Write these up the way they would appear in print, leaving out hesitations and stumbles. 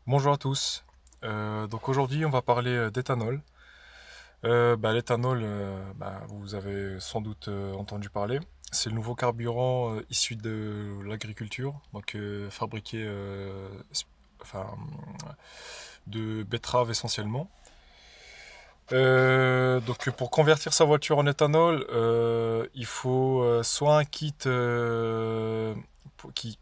Bonjour à tous. Donc aujourd'hui, on va parler d'éthanol. L'éthanol, vous avez sans doute entendu parler. C'est le nouveau carburant issu de l'agriculture, donc fabriqué enfin, de betteraves essentiellement. Donc pour convertir sa voiture en éthanol, il faut soit un kit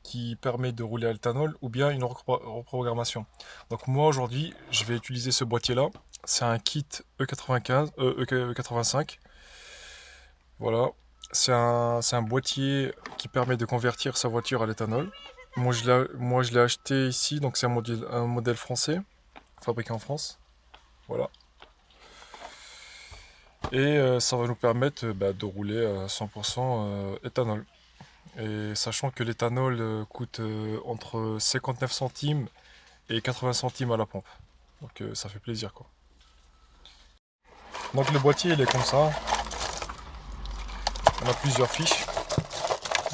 qui permet de rouler à l'éthanol ou bien une reprogrammation. Donc moi aujourd'hui je vais utiliser ce boîtier là. C'est un kit E95, E85. Voilà. C'est un boîtier qui permet de convertir sa voiture à l'éthanol. Moi je l'ai acheté ici, donc c'est un modèle français, fabriqué en France. Voilà. Et ça va nous permettre de rouler à 100% éthanol. Et sachant que l'éthanol coûte entre 59 centimes et 80 centimes à la pompe. Donc ça fait plaisir quoi. Donc le boîtier il est comme ça. On a plusieurs fiches.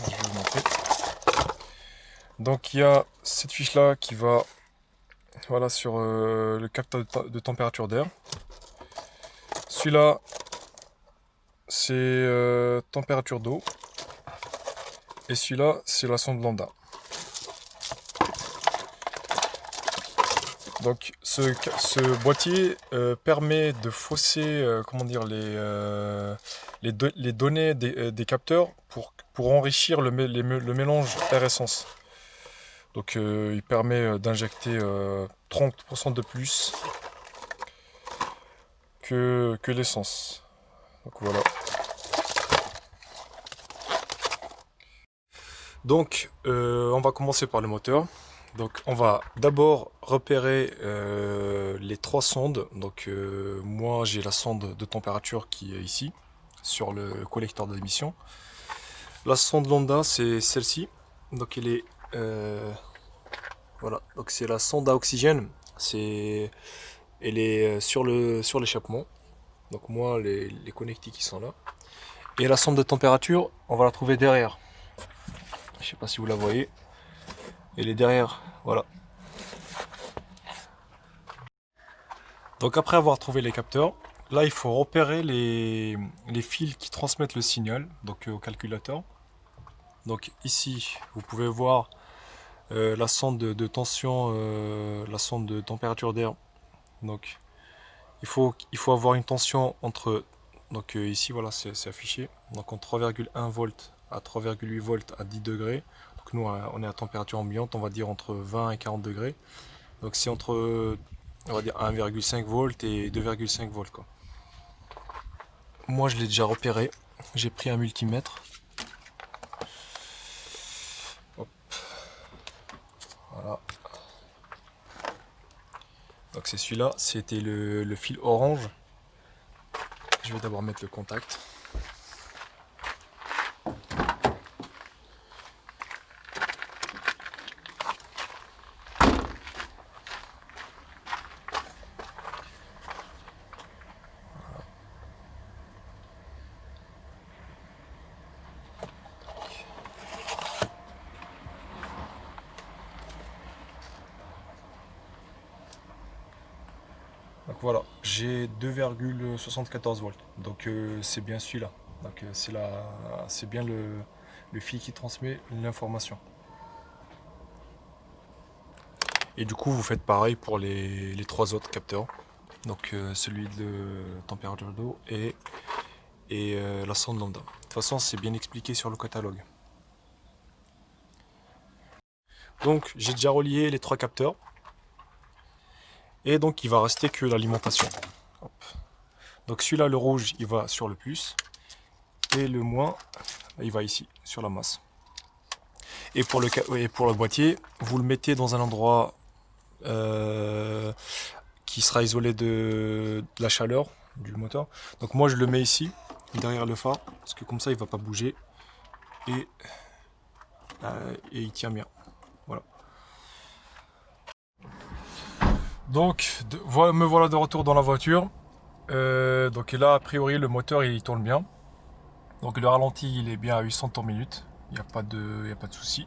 Je vais vous montrer. Donc il y a cette fiche là qui va voilà, sur le capteur de température d'air. Celui-là c'est température d'eau. Et celui-là c'est la sonde lambda. Donc ce boîtier permet de fausser comment dire, les données des capteurs pour enrichir le mélange air-essence. Donc il permet d'injecter 30% de plus que l'essence. Donc voilà. Donc on va commencer par le moteur. Donc on va d'abord repérer les trois sondes. Donc moi j'ai la sonde de température qui est ici sur le collecteur d'émission. La sonde lambda c'est celle-ci. Donc elle est voilà. Donc c'est la sonde à oxygène. Elle est sur l'échappement. Donc moi les connectiques qui sont là. Et la sonde de température on va la trouver derrière. Je sais pas si vous la voyez. Elle est derrière. Voilà. Donc après avoir trouvé les capteurs, là il faut repérer les fils qui transmettent le signal donc au calculateur. Donc ici vous pouvez voir la sonde de tension, la sonde de température d'air. Donc il faut avoir une tension entre, donc ici voilà c'est affiché, donc entre 3,1 volts à 3,8 volts à 10 degrés. Donc nous on est à température ambiante, on va dire entre 20 et 40 degrés. Donc c'est entre on va dire 1,5 volts et 2,5 volts quoi. Moi je l'ai déjà repéré, j'ai pris un multimètre. Hop, voilà. Donc c'est celui-là, c'était le fil orange. Je vais d'abord mettre le contact. Donc voilà, j'ai 2,74 volts. Donc c'est bien celui-là. Donc c'est bien le fil qui transmet l'information. Et du coup vous faites pareil pour les trois autres capteurs. Donc celui de température d'eau et la sonde lambda. De toute façon c'est bien expliqué sur le catalogue. Donc j'ai déjà relié les trois capteurs. Et donc il va rester que l'alimentation. Hop. Donc celui-là, le rouge, il va sur le plus. Et le moins, il va ici, sur la masse. Et pour le boîtier, vous le mettez dans un endroit qui sera isolé de la chaleur du moteur. Donc moi je le mets ici, derrière le phare, parce que comme ça il ne va pas bouger. Et, et il tient bien. Voilà. Donc me voilà de retour dans la voiture. Donc là a priori le moteur il tourne bien. Donc le ralenti il est bien à 800 tours minute. Il n'y a pas de souci.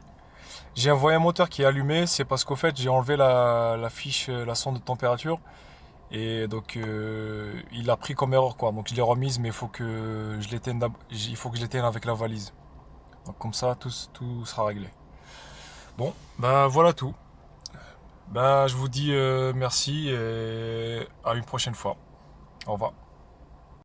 J'ai envoyé un moteur qui est allumé, c'est parce qu'au fait j'ai enlevé la fiche, la sonde de température. Et donc il a pris comme erreur quoi. Donc je l'ai remise mais il faut que je l'éteigne il faut que je l'éteigne avec la valise. Donc comme ça tout sera réglé. Bon, ben voilà tout. Ben je vous dis merci et à une prochaine fois. Au revoir.